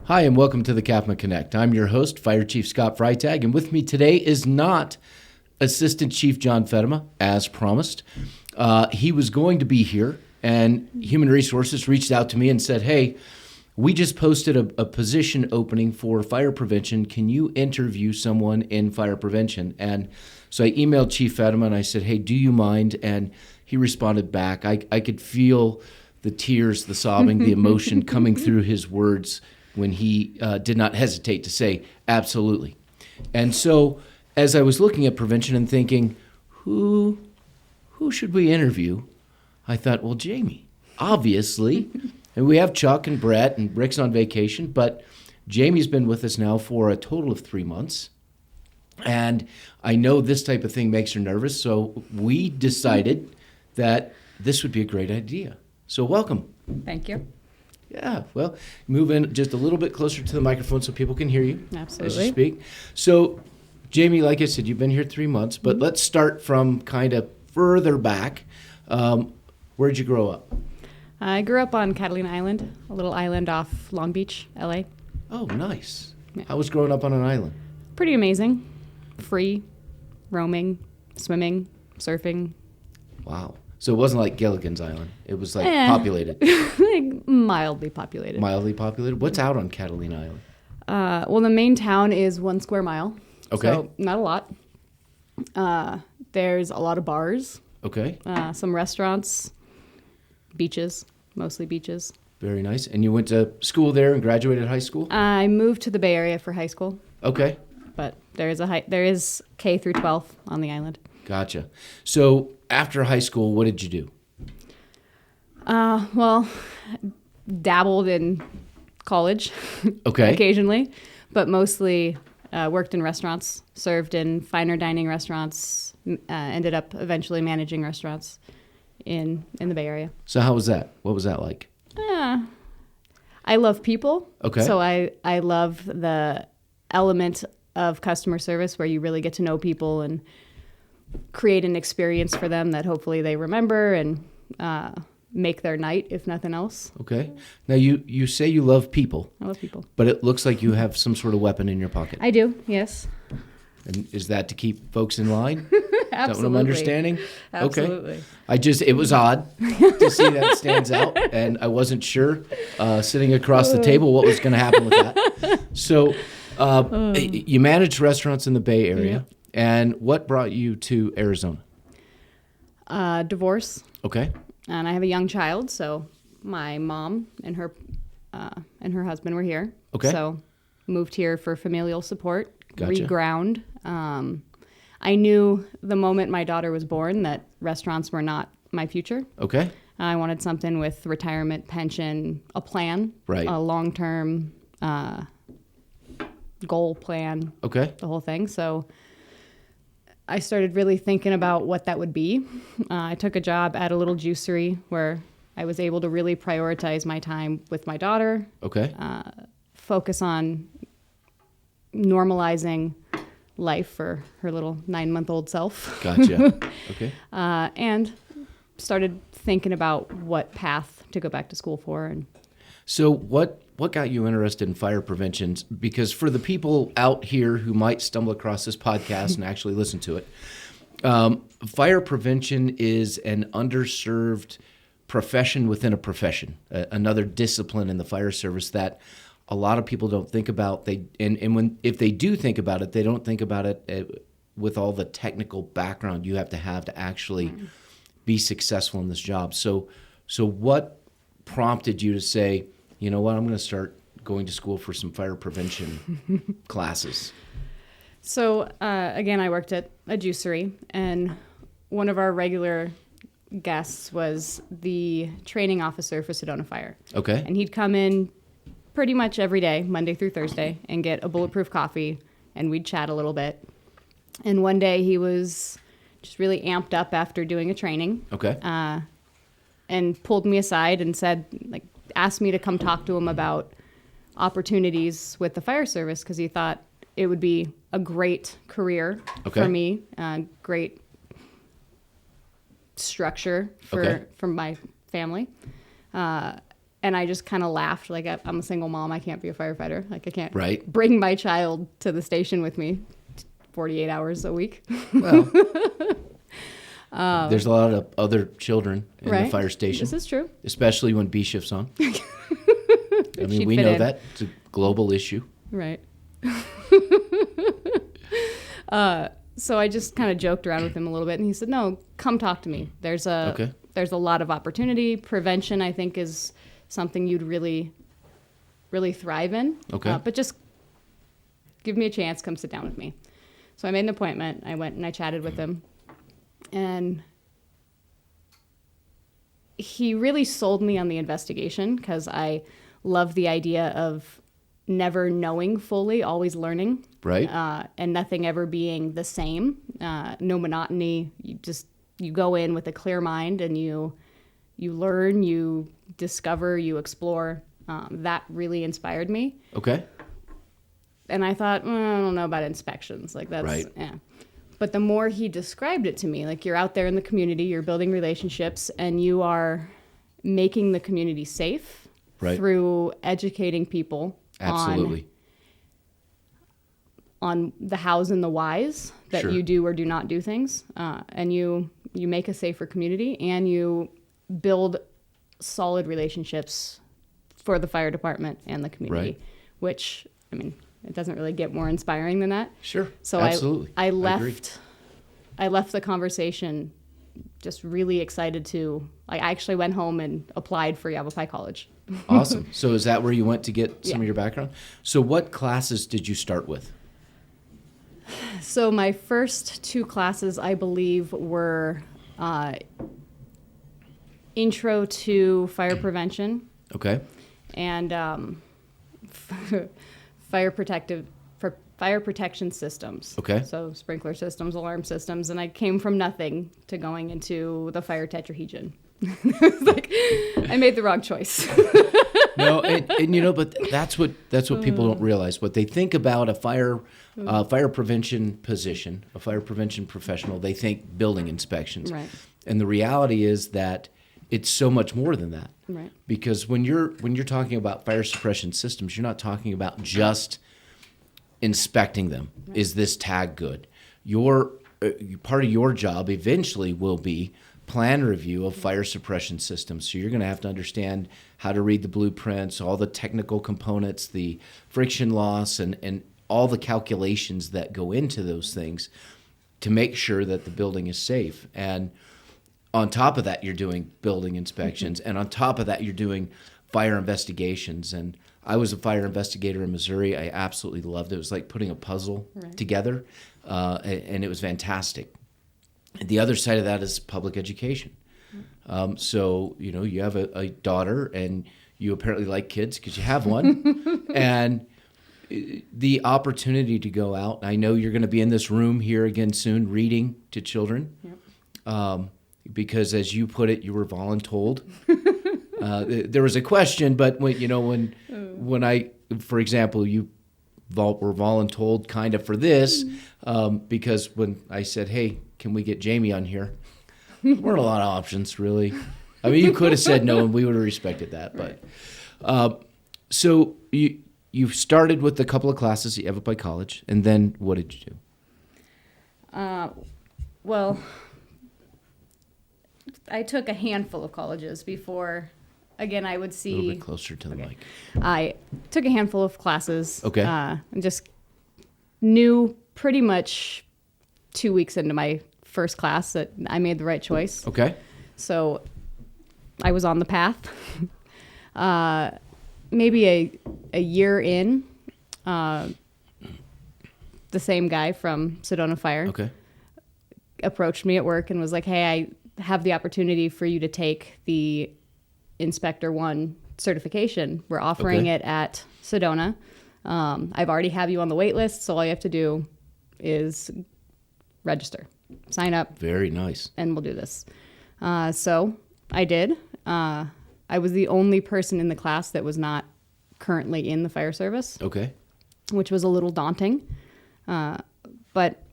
Hi, and welcome to the CAFMA Connect. I'm your host, Fire Chief Scott Freitag, and with me today is not Assistant Chief John Fedema, as promised. He was going to be here, and Human Resources reached out to me and said, hey, we just posted a position opening for fire prevention. Can you interview someone in fire prevention? And so I emailed Chief Fedema, and I said, hey, do you mind? And he responded back. I could feel the tears, the sobbing, the emotion coming through his words when he did not hesitate to say, absolutely. And so as I was looking at prevention and thinking, who should we interview? I thought, well, Jaime, obviously. And we have Chuck and Brett, and Rick's on vacation, but Jaime's been with us now for a total of 3 months. And I know this type of thing makes her nervous, so we decided that this would be a great idea. So welcome. Thank you. Yeah, well, move in just a little bit closer to the microphone so people can hear you. Absolutely. As you speak. So, Jaime, like I said, you've been here 3 months, but let's start from kind of further back. Where'd you grow up? I grew up on Catalina Island, a little island off Long Beach, LA. Oh, nice. Yeah. How was growing up on an island? Pretty amazing. Free, roaming, swimming, surfing. Wow. So it wasn't like Gilligan's Island. It was like populated. Mildly populated. Mildly populated? What's out on Catalina Island? Well, the main town is 1 square mile. Okay. So not a lot. There's a lot of bars. Okay. Some restaurants. Beaches. Mostly beaches. Very nice. And you went to school there and graduated high school? I moved to the Bay Area for high school. Okay. But there is K through 12 on the island. Gotcha. So after high school, what did you do? Well, dabbled in college Okay. occasionally, but mostly worked in restaurants, served in finer dining restaurants, ended up eventually managing restaurants in the Bay Area. So how was that? What was that like? I love people. Okay. So I love the element of customer service where you really get to know people and create an experience for them that hopefully they remember and make their night, if nothing else. Okay. Now, you say you love people. I love people. But it looks like you have some sort of weapon in your pocket. I do, yes. And is that to keep folks in line? Absolutely. Is that what I'm understanding? Absolutely. Okay. It was odd to see that it stands out, and I wasn't sure sitting across the table what was going to happen with that. So you managed restaurants in the Bay Area. Yeah. And what brought you to Arizona? Divorce. Okay. And I have a young child, so my mom and her husband were here. Okay. So moved here for familial support, Gotcha. reground. I knew the moment my daughter was born that restaurants were not my future. Okay. I wanted something with retirement, pension, a plan, Right. a long-term goal plan, Okay. the whole thing. So I started really thinking about what that would be. I took a job at a little juicery where I was able to really prioritize my time with my daughter, Okay. focus on normalizing life for her little 9-month-old self. Gotcha. Okay. And started thinking about what path to go back to school for. And So what got you interested in fire prevention? Because for the people out here who might stumble across this podcast and actually listen to it, fire prevention is an underserved profession within a profession, another discipline in the fire service that a lot of people don't think about. If they do think about it, they don't think about it with all the technical background you have to actually be successful in this job. So what prompted you to say, you know what, I'm going to start going to school for some fire prevention classes? so, again, I worked at a juicery, and one of our regular guests was the training officer for Sedona Fire. Okay. And he'd come in pretty much every day, Monday through Thursday, and get a bulletproof coffee, and we'd chat a little bit. And one day he was just really amped up after doing a training. Okay. And pulled me aside and said, asked me to come talk to him about opportunities with the fire service because he thought it would be a great career Okay. for me, great structure for my family. And I just kind of laughed. Like, I'm a single mom. I can't be a firefighter. Like, I can't Right. bring my child to the station with me 48 hours a week. Well, there's a lot of other children in the fire station. This is true. Especially when B shift's on. I mean, She'd we fit know in. that. It's a global issue. Right. So I just kind of joked around with him a little bit, and he said, "No, come talk to me. There's a lot of opportunity. Prevention, I think, is something you'd really, really thrive in. Okay. But just give me a chance. Come sit down with me." So I made an appointment. I went and I chatted with him, and he really sold me on the investigation because I love the idea of never knowing fully, always learning. Right. And nothing ever being the same. No monotony. You go in with a clear mind and you learn, you discover, you explore. That really inspired me. Okay. And I thought, I don't know about inspections. Like that's, right. Yeah. But the more he described it to me, like you're out there in the community, you're building relationships, and you are making the community safe through educating people. Absolutely. On the hows and the whys that you do or do not do things. And you make a safer community, and you build solid relationships for the fire department and the community, which, I mean, it doesn't really get more inspiring than that. Sure. So absolutely. I left the conversation just really excited to, I actually went home and applied for Yavapai College. Awesome. So is that where you went to get some of your background? So what classes did you start with? So my first two classes, I believe, were Intro to Fire Prevention. Okay. And fire protection systems. Okay. So sprinkler systems, alarm systems, and I came from nothing to going into the fire tetrahedron. It's like I made the wrong choice. No, and you know, but that's what people don't realize. What they think about a fire prevention position, a fire prevention professional, they think building inspections. Right. And the reality is that it's so much more than that. Right. Because when you're talking about fire suppression systems, you're not talking about just inspecting them. Right. Is this tag good? Your part of your job eventually will be plan review of fire suppression systems. So you're going to have to understand how to read the blueprints, all the technical components, the friction loss, and all the calculations that go into those things to make sure that the building is safe. And on top of that, you're doing building inspections. And on top of that, you're doing fire investigations. And I was a fire investigator in Missouri. I absolutely loved it. It was like putting a puzzle together, and it was fantastic. The other side of that is public education. So, you know, you have a daughter, and you apparently like kids because you have one. And the opportunity to go out, I know you're going to be in this room here again soon reading to children. Yep. Because as you put it, you were voluntold. There was a question, but when I, for example, you were voluntold kind of for this, because when I said, hey, can we get Jaime on here? There weren't a lot of options, really. I mean, you could have said no, and we would have respected that. But so you started with a couple of classes at Yavapai College, and then what did you do? Well, I took a handful of colleges before. Again, I would see... A little bit closer to the mic. I took a handful of classes. Okay. And just knew pretty much 2 weeks into my first class that I made the right choice. Okay. So I was on the path. Maybe a year in, the same guy from Sedona Fire approached me at work and was like, hey, I have the opportunity for you to take the Inspector 1 certification. We're offering it at Sedona. I've already have you on the wait list, so all you have to do is register, sign up. Very nice. And we'll do this. So I did. I was the only person in the class that was not currently in the fire service. Okay. Which was a little daunting. But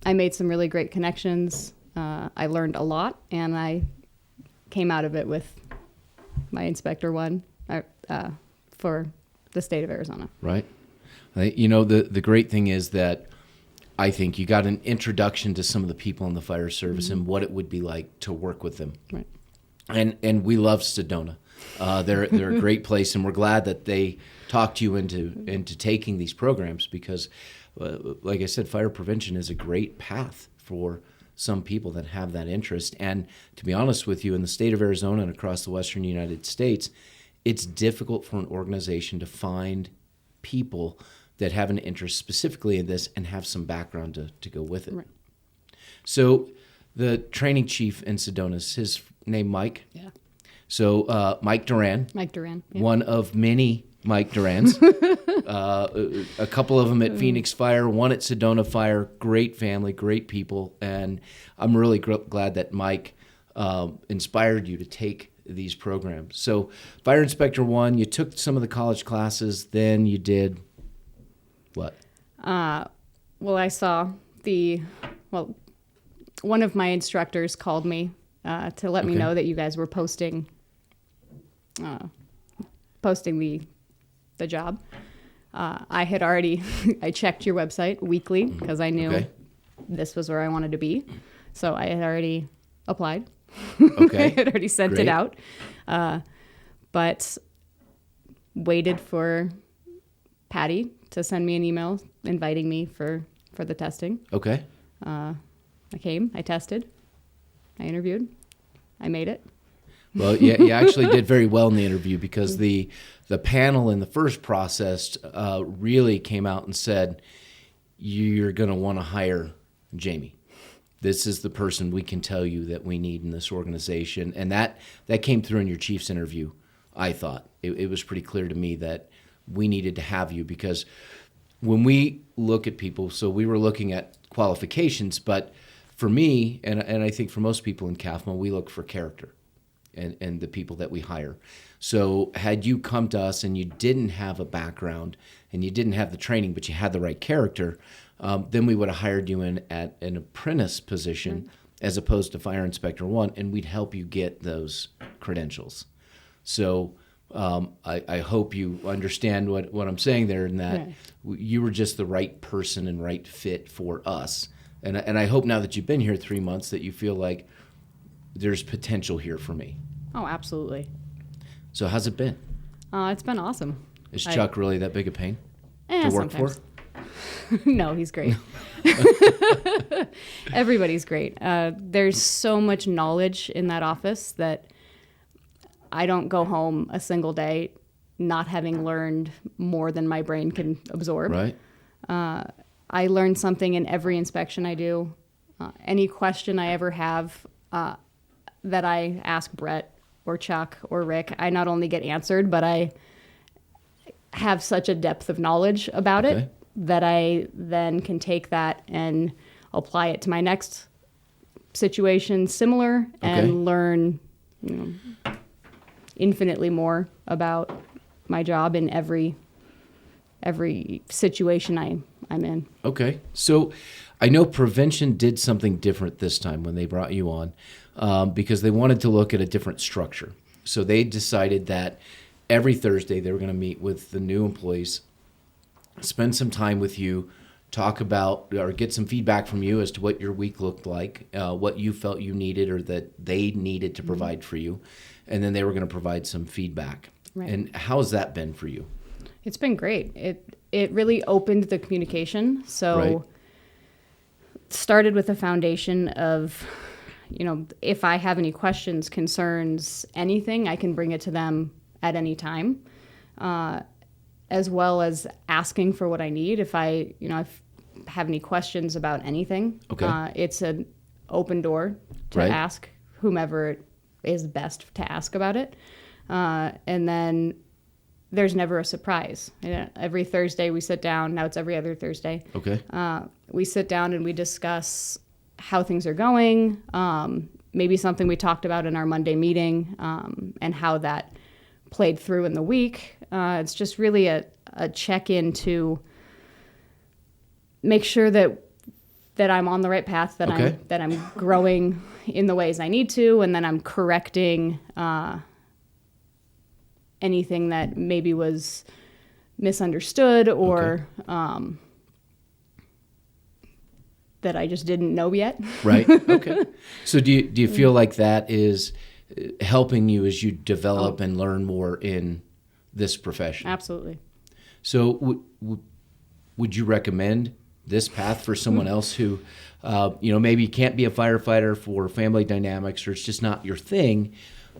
I made some really great connections. I learned a lot, and I came out of it with my Inspector 1 for the state of Arizona. Right. The great thing is that I think you got an introduction to some of the people in the fire service and what it would be like to work with them. Right. And we love Sedona. They're a great place, and we're glad that they talked you into taking these programs because, like I said, fire prevention is a great path for some people that have that interest. And to be honest with you, in the state of Arizona and across the western United States, it's difficult for an organization to find people that have an interest specifically in this and have some background to go with it. Right. So the training chief in Sedona, is his name Mike? Yeah. So Mike Duran. Mike Duran. Yeah. One of many Mike Durans. A couple of them at Phoenix Fire, one at Sedona Fire. Great family, great people. And I'm really glad that Mike inspired you to take these programs. So Fire Inspector 1, you took some of the college classes, then you did what? Well, I saw one of my instructors called me to let me know that you guys were posting the job. I had already, I checked your website weekly because I knew this was where I wanted to be. So I had already applied. Okay. I had already sent Great. it out. But waited for Patty to send me an email inviting me for the testing. Okay. I came, I tested, I interviewed, I made it. Well, yeah, you actually did very well in the interview because the panel in the first process really came out and said, you're going to want to hire Jaime. This is the person we can tell you that we need in this organization. And that came through in your chief's interview, I thought. It was pretty clear to me that we needed to have you because when we look at people, so we were looking at qualifications, but for me, and I think for most people in CAFMA, we look for character and the people that we hire. So had you come to us and you didn't have a background and you didn't have the training, but you had the right character, then we would have hired you in at an apprentice position as opposed to Fire Inspector 1, and we'd help you get those credentials. So I hope you understand what I'm saying there, in that you were just the right person and right fit for us. And I hope now that you've been here 3 months that you feel like there's potential here for me. Oh, absolutely. So how's it been? It's been awesome. Is Chuck really that big a pain to work sometimes. for? No, he's great. Everybody's great. There's so much knowledge in that office that I don't go home a single day not having learned more than my brain can absorb. Right. I learn something in every inspection I do. Any question I ever have that I ask Brett or Chuck or Rick, I not only get answered, but I have such a depth of knowledge about it that I then can take that and apply it to my next situation similar and learn infinitely more about my job in every situation I'm in. Okay. So I know prevention did something different this time when they brought you on because they wanted to look at a different structure. So they decided that every Thursday they were going to meet with the new employees, spend some time with you, talk about or get some feedback from you as to what your week looked like, what you felt you needed or that they needed to provide for you, and then they were going to provide some feedback. Right. And how's that been for you? It's been great. It really opened the communication. So started with the foundation of, if I have any questions, concerns, anything, I can bring it to them at any time, as well as asking for what I need. If I have any questions about anything, it's an open door to ask whomever is best to ask about it. And then there's never a surprise. Every Thursday we sit down. Now it's every other Thursday. Okay. We sit down and we discuss how things are going, maybe something we talked about in our Monday meeting, and how that played through in the week. It's just really a check-in to make sure that I'm on the right path, that I'm growing in the ways I need to, and then I'm correcting anything that maybe was misunderstood or that I just didn't know yet. Right. Okay. So do you feel like that is helping you as you develop and learn more in this profession? Absolutely. So would you recommend this path for someone else who, maybe can't be a firefighter for family dynamics, or it's just not your thing,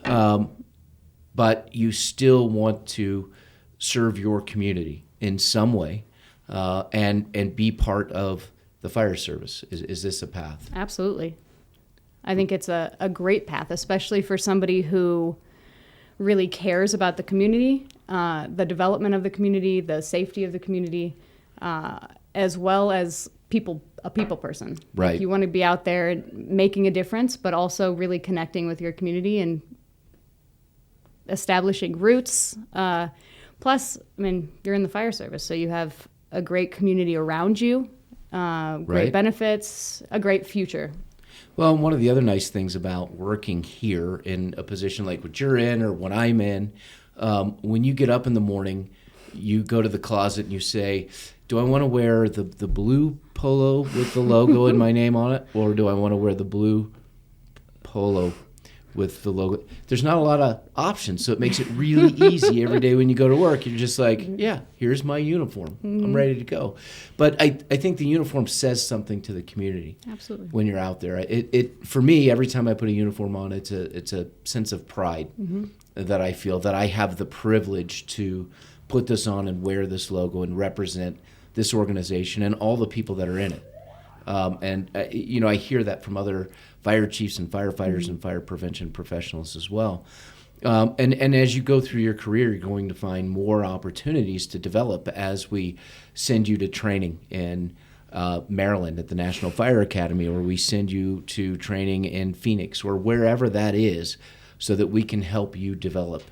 but you still want to serve your community in some way, and be part of the fire service? Is this a path? Absolutely. I think it's a great path, especially for somebody who really cares about the community, the development of the community, the safety of the community, as well as a people person. Right. Like, you want to be out there making a difference, but also really connecting with your community and establishing roots. Plus, you're in the fire service, so you have a great community around you, great benefits, a great future. Well, one of the other nice things about working here in a position like what you're in or what I'm in, when you get up in the morning, you go to the closet and you say, do I want to wear the blue polo with the logo and my name on it, or do I want to wear the blue polo with the logo? There's not a lot of options, so it makes it really easy every day when you go to work. You're just like, yeah, here's my uniform. I'm ready to go. But I think the uniform says something to the community. Absolutely. When you're out there. It for me, every time I put a uniform on, it's a sense of pride that I feel that I have the privilege to put this on and wear this logo and represent this organization and all the people that are in it. I hear that from other fire chiefs and firefighters and fire prevention professionals as well. And as you go through your career, you're going to find more opportunities to develop as we send you to training in Maryland at the National Fire Academy, or we send you to training in Phoenix, or wherever that is, so that we can help you develop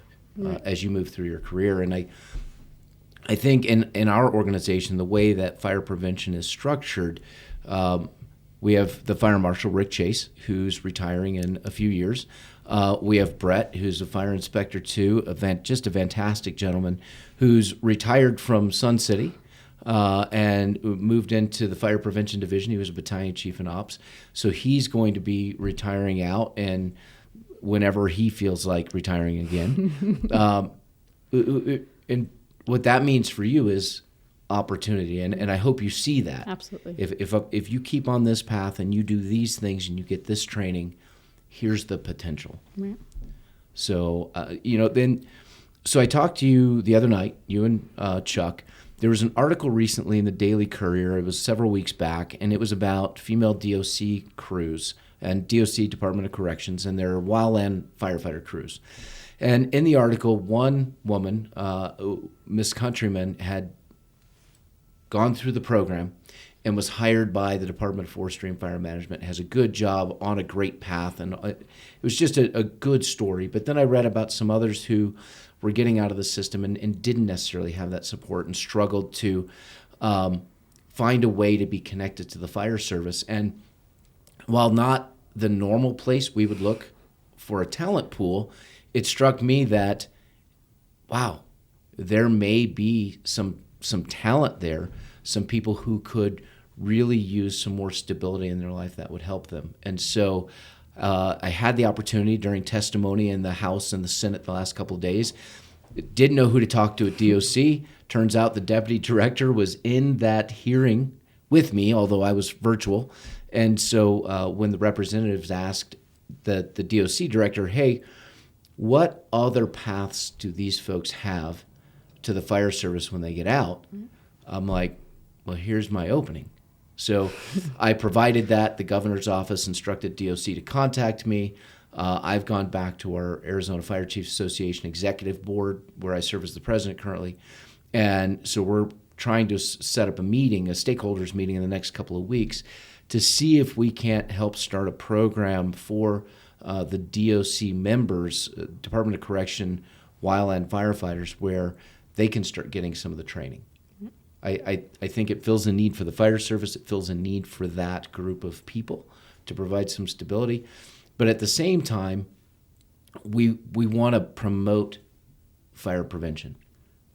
as you move through your career. And I think in our organization, the way that fire prevention is structured, we have the Fire Marshal, Rick Chase, who's retiring in a few years. We have Brett, who's a fire inspector too, just a fantastic gentleman, who's retired from Sun City and moved into the Fire Prevention Division. He was a battalion chief in ops. So he's going to be retiring out, and whenever he feels like retiring again. And what that means for you is opportunity, and I hope you see that. Absolutely. If you keep on this path and you do these things and you get this training, here's the potential. Right. So so I talked to you the other night, you and Chuck. There was an article recently in the Daily Courier. It was several weeks back, and it was about female DOC crews and DOC, Department of Corrections, and their wildland firefighter crews. And in the article, one woman, Miss Countryman, had gone through the program and was hired by the Department of Forestry and Fire Management, has a good job, on a great path. And it was just a good story. But then I read about some others who were getting out of the system and didn't necessarily have that support and struggled to find a way to be connected to the fire service. And while not the normal place we would look for a talent pool, it struck me that, wow, there may be some talent there, some people who could really use some more stability in their life that would help them. And so I had the opportunity during testimony in the House and the Senate the last couple of days. Didn't know who to talk to at DOC. Turns out the deputy director was in that hearing with me, although I was virtual. And so when the representatives asked the DOC director, hey, what other paths do these folks have to the fire service when they get out? I'm like, well, here's my opening. So I provided that. The governor's office instructed DOC to contact me. I've gone back to our Arizona Fire Chiefs Association Executive Board, where I serve as the president currently. And so we're trying to set up a meeting, a stakeholders meeting in the next couple of weeks, to see if we can't help start a program for the DOC members, Department of Correction, wildland firefighters, where they can start getting some of the training. I think it fills a need for the fire service. It fills a need for that group of people to provide some stability. But at the same time, we want to promote fire prevention.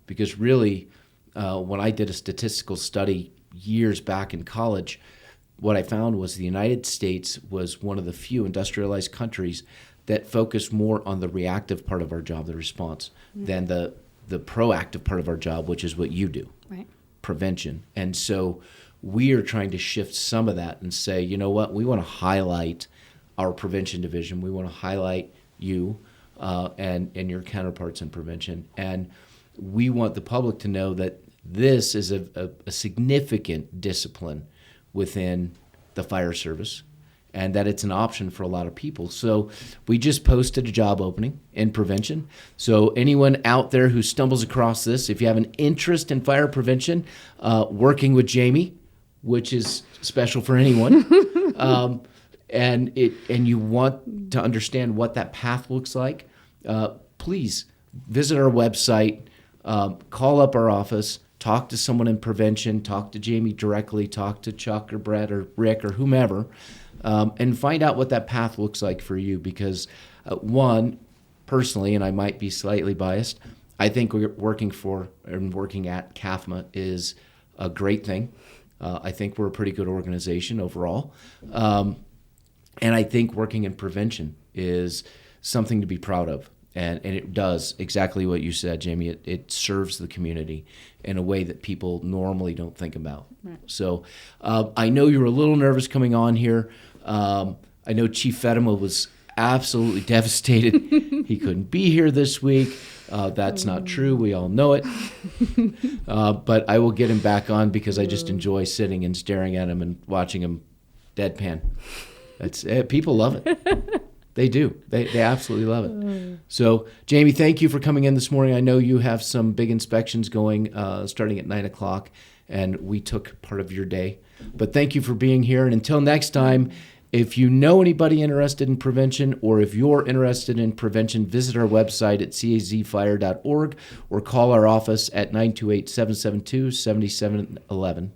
Because really, when I did a statistical study years back in college, what I found was the United States was one of the few industrialized countries that focused more on the reactive part of our job, the response, than the proactive part of our job, which is what you do, Right. prevention. And so we are trying to shift some of that and say, you know what, we want to highlight our prevention division. We want to highlight you and your counterparts in prevention. And we want the public to know that this is a significant discipline within the fire service, and that it's an option for a lot of people. So we just posted a job opening in prevention. So anyone out there who stumbles across this, if you have an interest in fire prevention, working with Jaime, which is special for anyone, and you want to understand what that path looks like, please visit our website, call up our office, talk to someone in prevention, talk to Jaime directly, talk to Chuck or Brett or Rick or whomever, and find out what that path looks like for you. Because one, personally, and I might be slightly biased, I think working at CAFMA is a great thing. I think we're a pretty good organization overall. And I think working in prevention is something to be proud of. And it does exactly what you said, Jaime. It serves the community in a way that people normally don't think about. Right. So I know you were a little nervous coming on here. I know Chief Fatima was absolutely devastated. He couldn't be here this week. That's not true. We all know it. But I will get him back on because I just enjoy sitting and staring at him and watching him deadpan. People love it. They do. They absolutely love it. So, Jaime, thank you for coming in this morning. I know you have some big inspections going starting at 9 o'clock, and we took part of your day. But thank you for being here. And until next time, if you know anybody interested in prevention, or if you're interested in prevention, visit our website at cazfire.org or call our office at 928-772-7711.